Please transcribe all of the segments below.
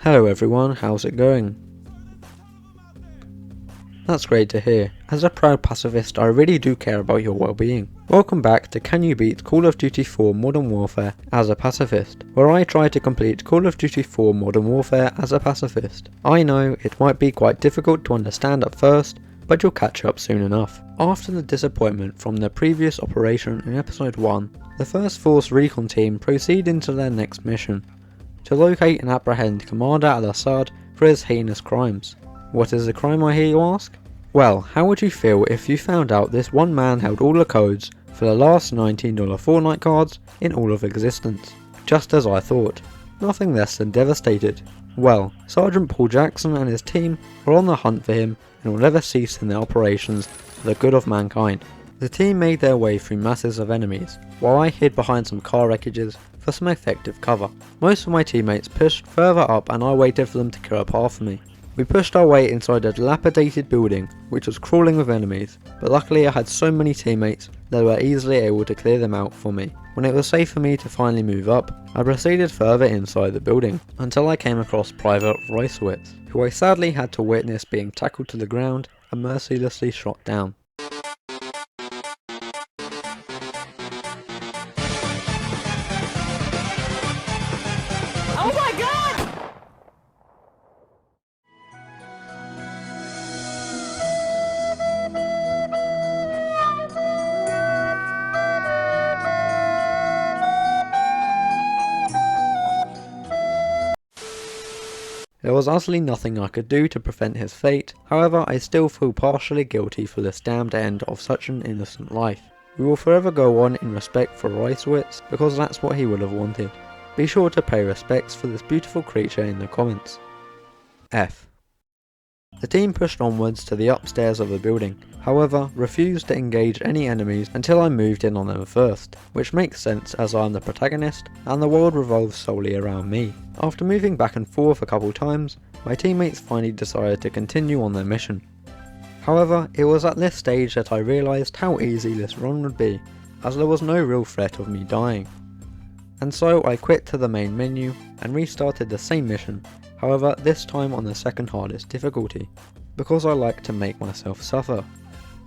Hello everyone, how's it going? That's great to hear. As a proud pacifist, I really do care about your well-being. Welcome back to Can You Beat Call of Duty 4 Modern Warfare as a pacifist, where I try to complete Call of Duty 4 Modern Warfare as a pacifist. I know it might be quite difficult to understand at first, but you'll catch up soon enough. After the disappointment from the previous operation in episode 1, the First Force Recon team proceed into their next mission, to locate and apprehend Commander Al-Assad for his heinous crimes. What is the crime, I hear you ask? Well, how would you feel if you found out this one man held all the codes for the last $19 Fortnite cards in all of existence? Just as I thought. Nothing less than devastated. Well, Sergeant Paul Jackson and his team are on the hunt for him and will never cease in their operations for the good of mankind. The team made their way through masses of enemies, while I hid behind some car wreckages for some effective cover. Most of my teammates pushed further up and I waited for them to clear a path for me. We pushed our way inside a dilapidated building which was crawling with enemies, but luckily I had so many teammates that were easily able to clear them out for me. When it was safe for me to finally move up, I proceeded further inside the building, until I came across Private Reisowitz, who I sadly had to witness being tackled to the ground and mercilessly shot down. Oh my god! There was utterly nothing I could do to prevent his fate, however I still feel partially guilty for this damned end of such an innocent life. We will forever go on in respect for Reisowitz because that's what he would have wanted. Be sure to pay respects for this beautiful creature in the comments. F. The team pushed onwards to the upstairs of the building, however refused to engage any enemies until I moved in on them first, which makes sense as I am the protagonist and the world revolves solely around me. After moving back and forth a couple times, my teammates finally decided to continue on their mission. However, it was at this stage that I realised how easy this run would be, as there was no real threat of me dying. And so I quit to the main menu and restarted the same mission, however this time on the second hardest difficulty, because I like to make myself suffer.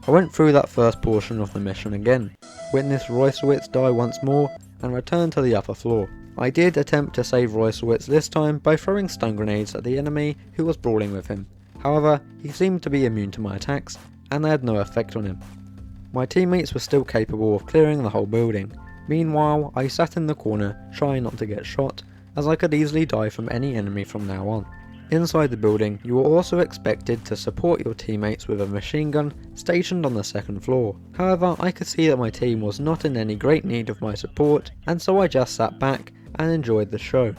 I went through that first portion of the mission again, witnessed Reisowitz die once more and returned to the upper floor. I did attempt to save Reisowitz this time by throwing stun grenades at the enemy who was brawling with him, however he seemed to be immune to my attacks and they had no effect on him. My teammates were still capable of clearing the whole building. Meanwhile, I sat in the corner trying not to get shot, as I could easily die from any enemy from now on. Inside the building, you were also expected to support your teammates with a machine gun stationed on the second floor. However, I could see that my team was not in any great need of my support, and so I just sat back and enjoyed the show.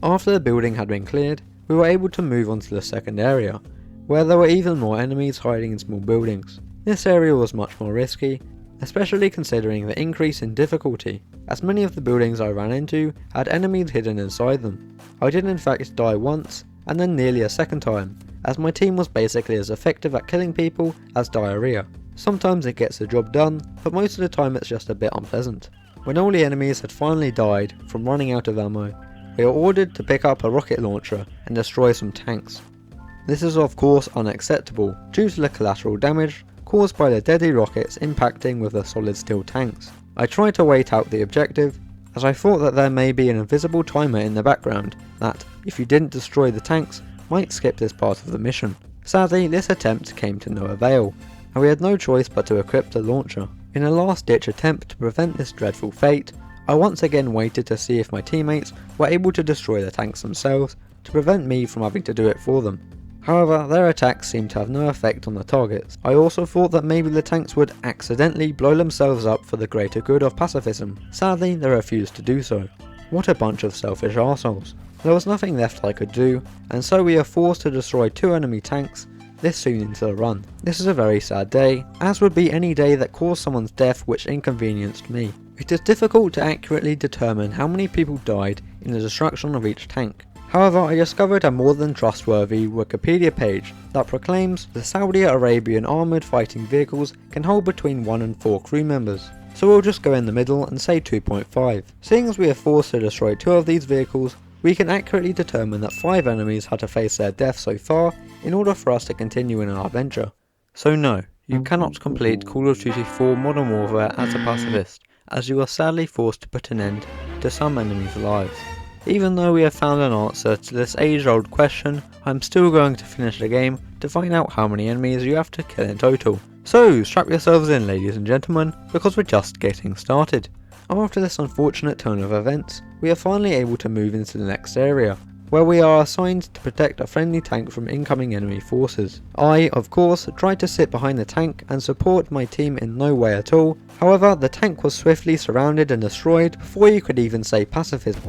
After the building had been cleared, we were able to move on to the second area, where there were even more enemies hiding in small buildings. This area was much more risky, especially considering the increase in difficulty, as many of the buildings I ran into had enemies hidden inside them. I did in fact die once, and then nearly a second time, as my team was basically as effective at killing people as diarrhea. Sometimes it gets the job done, but most of the time it's just a bit unpleasant. When all the enemies had finally died from running out of ammo, we were ordered to pick up a rocket launcher and destroy some tanks. This is of course unacceptable due to the collateral damage caused by the deadly rockets impacting with the solid steel tanks. I tried to wait out the objective, as I thought that there may be an invisible timer in the background that, if you didn't destroy the tanks, might skip this part of the mission. Sadly, this attempt came to no avail, and we had no choice but to equip the launcher. In a last-ditch attempt to prevent this dreadful fate, I once again waited to see if my teammates were able to destroy the tanks themselves to prevent me from having to do it for them. However, their attacks seemed to have no effect on the targets. I also thought that maybe the tanks would accidentally blow themselves up for the greater good of pacifism. Sadly, they refused to do so. What a bunch of selfish arseholes. There was nothing left I could do, and so we are forced to destroy 2 enemy tanks this soon into the run. This is a very sad day, as would be any day that caused someone's death which inconvenienced me. It is difficult to accurately determine how many people died in the destruction of each tank. However, I discovered a more than trustworthy Wikipedia page that proclaims the Saudi Arabian armoured fighting vehicles can hold between 1 and 4 crew members. So we'll just go in the middle and say 2.5. Seeing as we are forced to destroy 2 of these vehicles, we can accurately determine that 5 enemies had to face their death so far in order for us to continue in our adventure. So no, you cannot complete Call of Duty 4 Modern Warfare as a pacifist, as you are sadly forced to put an end to some enemies' lives. Even though we have found an answer to this age-old question, I'm still going to finish the game to find out how many enemies you have to kill in total. So strap yourselves in, ladies and gentlemen, because we're just getting started. After this unfortunate turn of events, we are finally able to move into the next area, where we are assigned to protect a friendly tank from incoming enemy forces. I, of course, tried to sit behind the tank and support my team in no way at all. However, the tank was swiftly surrounded and destroyed before you could even say pacifist.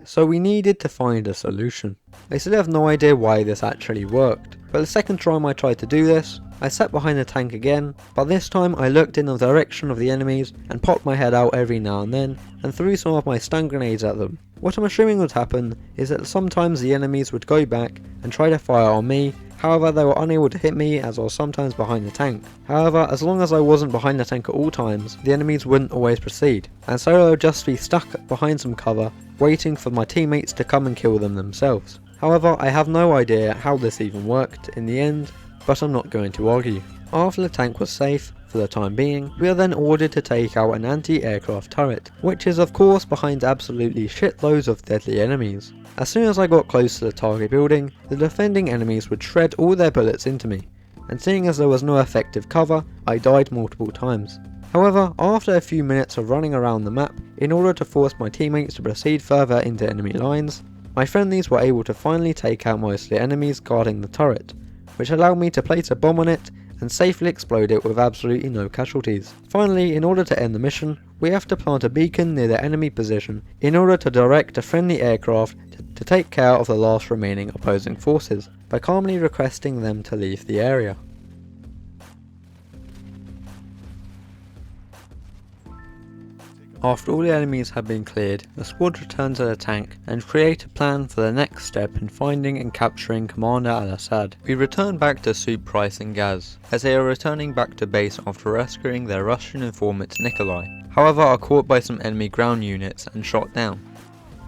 So we needed to find a solution. I still have no idea why this actually worked, but the second time I tried to do this, I sat behind the tank again, but this time I looked in the direction of the enemies and popped my head out every now and then and threw some of my stun grenades at them. What I'm assuming would happen is that sometimes the enemies would go back and try to fire on me, however they were unable to hit me as I was sometimes behind the tank. However, as long as I wasn't behind the tank at all times, the enemies wouldn't always proceed, and so I would just be stuck behind some cover waiting for my teammates to come and kill them themselves. However, I have no idea how this even worked in the end, but I'm not going to argue. After the tank was safe, for the time being, we are then ordered to take out an anti-aircraft turret, which is of course behind absolutely shitloads of deadly enemies. As soon as I got close to the target building, the defending enemies would shred all their bullets into me, and seeing as there was no effective cover, I died multiple times. However, after a few minutes of running around the map in order to force my teammates to proceed further into enemy lines, my friendlies were able to finally take out most of the enemies guarding the turret, which allowed me to place a bomb on it and safely explode it with absolutely no casualties. Finally, in order to end the mission, we have to plant a beacon near the enemy position in order to direct a friendly aircraft to take care of the last remaining opposing forces, by calmly requesting them to leave the area. After all the enemies had been cleared, the squad returned to the tank and create a plan for the next step in finding and capturing Commander Al-Assad. We return back to Soup, Price and Gaz, as they are returning back to base after rescuing their Russian informant Nikolai, however are caught by some enemy ground units and shot down.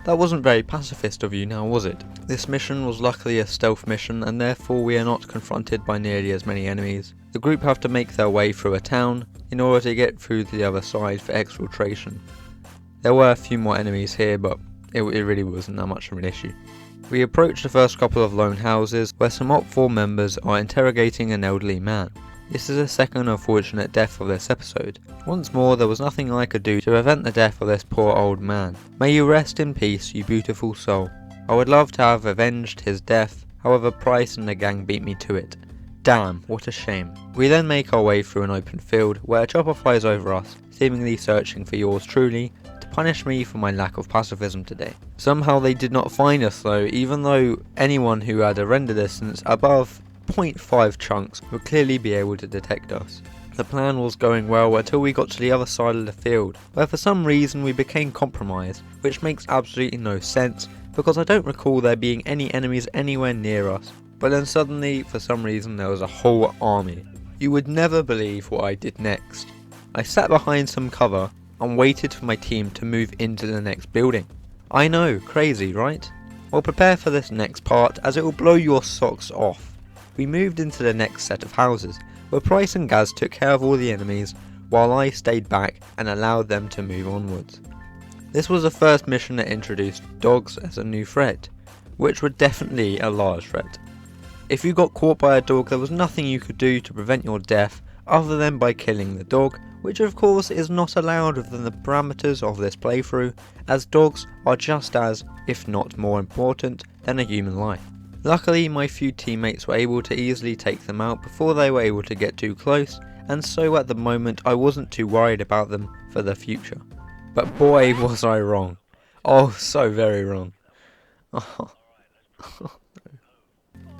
That wasn't very pacifist of you now, was it? This mission was luckily a stealth mission and therefore we are not confronted by nearly as many enemies. The group have to make their way through a town in order to get through to the other side for exfiltration. There were a few more enemies here, but it really wasn't that much of an issue. We approach the first couple of lone houses where some OP4 members are interrogating an elderly man. This is the second unfortunate death of this episode. Once more, there was nothing I could do to prevent the death of this poor old man. May you rest in peace, you beautiful soul. I would love to have avenged his death, however Price and the gang beat me to it. Damn, what a shame. We then make our way through an open field where a chopper flies over us, seemingly searching for yours truly, to punish me for my lack of pacifism today. Somehow they did not find us though, even though anyone who had a render distance above 0.5 chunks would clearly be able to detect us. The plan was going well until we got to the other side of the field, where for some reason we became compromised, which makes absolutely no sense because I don't recall there being any enemies anywhere near us. But then suddenly, for some reason, there was a whole army. You would never believe what I did next. I sat behind some cover and waited for my team to move into the next building. I know, crazy, right? Well, prepare for this next part as it will blow your socks off. We moved into the next set of houses, where Price and Gaz took care of all the enemies, while I stayed back and allowed them to move onwards. This was the first mission that introduced dogs as a new threat, which were definitely a large threat. If you got caught by a dog, there was nothing you could do to prevent your death other than by killing the dog, which of course is not allowed within the parameters of this playthrough, as dogs are just as, if not more important, than a human life. Luckily, my few teammates were able to easily take them out before they were able to get too close, and so at the moment I wasn't too worried about them for the future. But boy was I wrong. Oh, so very wrong.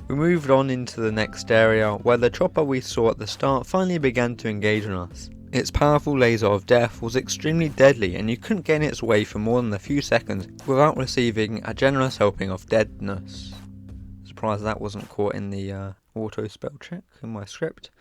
We moved on into the next area, where the chopper we saw at the start finally began to engage on us. Its powerful laser of death was extremely deadly and you couldn't get in its way for more than a few seconds without receiving a generous helping of deadness. Surprised that wasn't caught in the auto spell check in my script.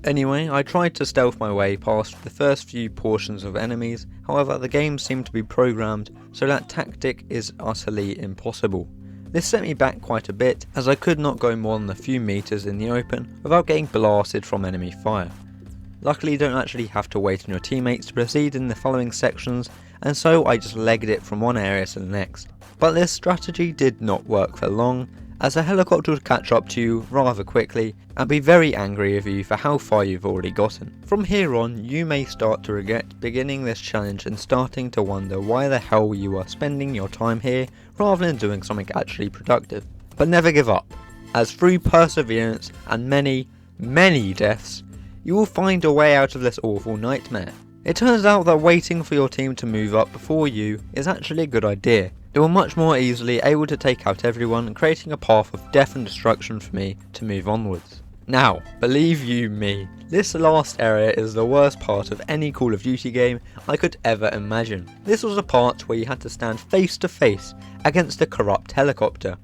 Anyway, I tried to stealth my way past the first few portions of enemies, however the game seemed to be programmed so that tactic is utterly impossible. This set me back quite a bit as I could not go more than a few meters in the open without getting blasted from enemy fire. Luckily you don't actually have to wait on your teammates to proceed in the following sections, and so I just legged it from one area to the next. But this strategy did not work for long, as a helicopter would catch up to you rather quickly and be very angry with you for how far you've already gotten. From here on, you may start to regret beginning this challenge and starting to wonder why the hell you are spending your time here rather than doing something actually productive. But never give up, as through perseverance and many deaths, you will find a way out of this awful nightmare. It turns out that waiting for your team to move up before you is actually a good idea. They were much more easily able to take out everyone, creating a path of death and destruction for me to move onwards. Now, believe you me, this last area is the worst part of any Call of Duty game I could ever imagine. This was a part where you had to stand face to face against a corrupt helicopter.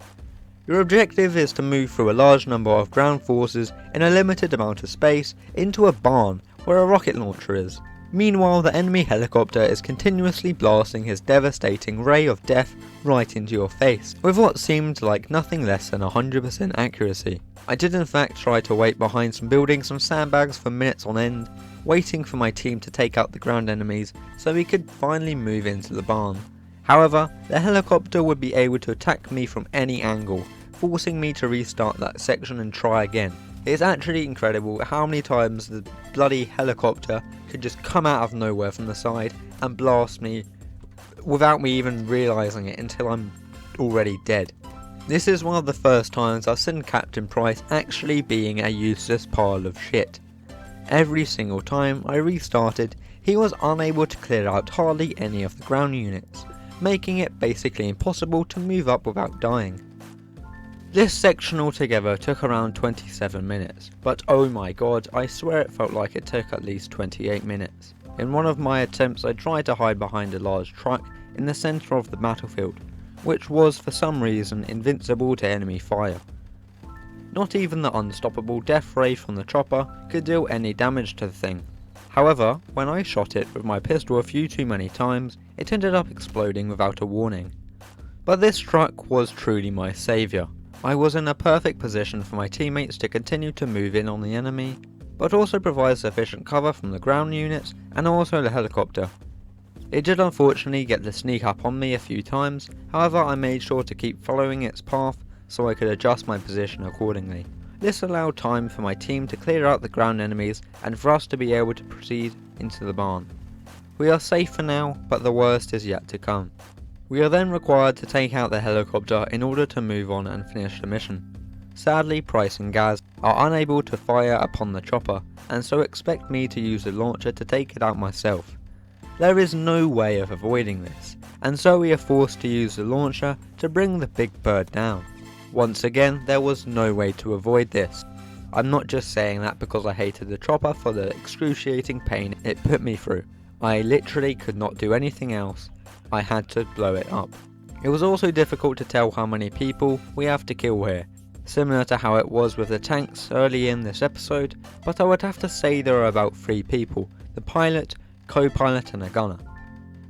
Your objective is to move through a large number of ground forces in a limited amount of space into a barn where a rocket launcher is. Meanwhile, the enemy helicopter is continuously blasting his devastating ray of death right into your face, with what seemed like nothing less than 100% accuracy. I did in fact try to wait behind some buildings and sandbags for minutes on end, waiting for my team to take out the ground enemies so we could finally move into the barn. However, the helicopter would be able to attack me from any angle, forcing me to restart that section and try again. It's actually incredible how many times the bloody helicopter could just come out of nowhere from the side and blast me without me even realising it until I'm already dead. This is one of the first times I've seen Captain Price actually being a useless pile of shit. Every single time I restarted, he was unable to clear out hardly any of the ground units, making it basically impossible to move up without dying. This section altogether took around 27 minutes, but oh my god, I swear it felt like it took at least 28 minutes. In one of my attempts I tried to hide behind a large truck in the centre of the battlefield, which was for some reason invincible to enemy fire. Not even the unstoppable death ray from the chopper could deal any damage to the thing. However, when I shot it with my pistol a few too many times, it ended up exploding without a warning. But this truck was truly my saviour. I was in a perfect position for my teammates to continue to move in on the enemy, but also provide sufficient cover from the ground units and also the helicopter. It did unfortunately get the sneak up on me a few times, however I made sure to keep following its path so I could adjust my position accordingly. This allowed time for my team to clear out the ground enemies and for us to be able to proceed into the barn. We are safe for now, but the worst is yet to come. We are then required to take out the helicopter in order to move on and finish the mission. Sadly, Price and Gaz are unable to fire upon the chopper, and so expect me to use the launcher to take it out myself. There is no way of avoiding this, and so we are forced to use the launcher to bring the big bird down. Once again, there was no way to avoid this. I'm not just saying that because I hated the chopper for the excruciating pain it put me through. I literally could not do anything else. I had to blow it up. It was also difficult to tell how many people we have to kill here, similar to how it was with the tanks early in this episode, but I would have to say there are about 3 people, the pilot, co-pilot and a gunner.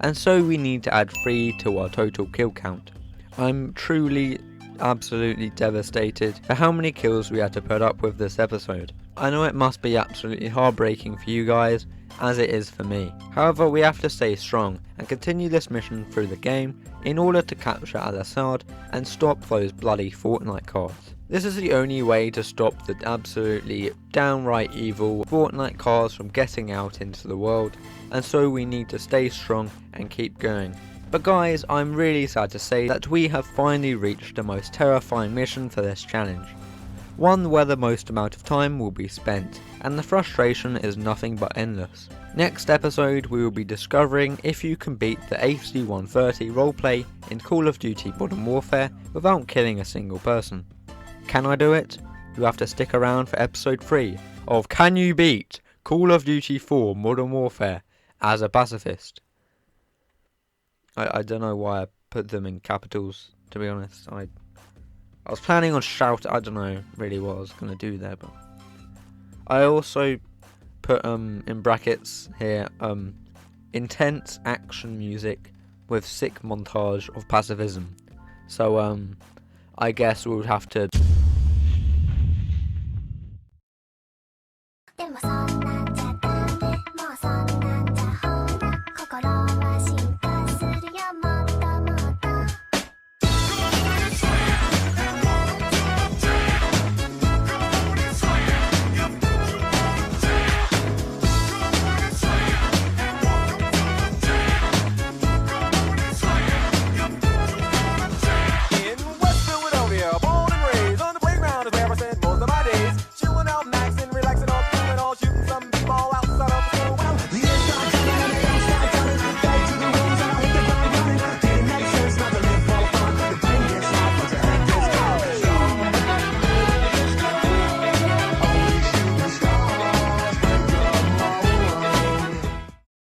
And so we need to add 3 to our total kill count. I'm truly, absolutely devastated for how many kills we had to put up with this episode. I know it must be absolutely heartbreaking for you guys, as it is for me. However, we have to stay strong and continue this mission through the game in order to capture Al-Assad and stop those bloody Fortnite cards. This is the only way to stop the absolutely downright evil Fortnite cards from getting out into the world, and so we need to stay strong and keep going. But guys, I'm really sad to say that we have finally reached the most terrifying mission for this challenge. One where the most amount of time will be spent, and the frustration is nothing but endless. Next episode we will be discovering if you can beat the AC-130 roleplay in Call of Duty Modern Warfare without killing a single person. Can I do it? You have to stick around for episode 3 of Can You Beat Call of Duty 4 Modern Warfare as a Pacifist? I don't know why I put them in capitals, to be honest. I was planning on I don't know really what I was going to do there, but I also put in brackets here intense action music with sick montage of pacifism. So I guess we would have to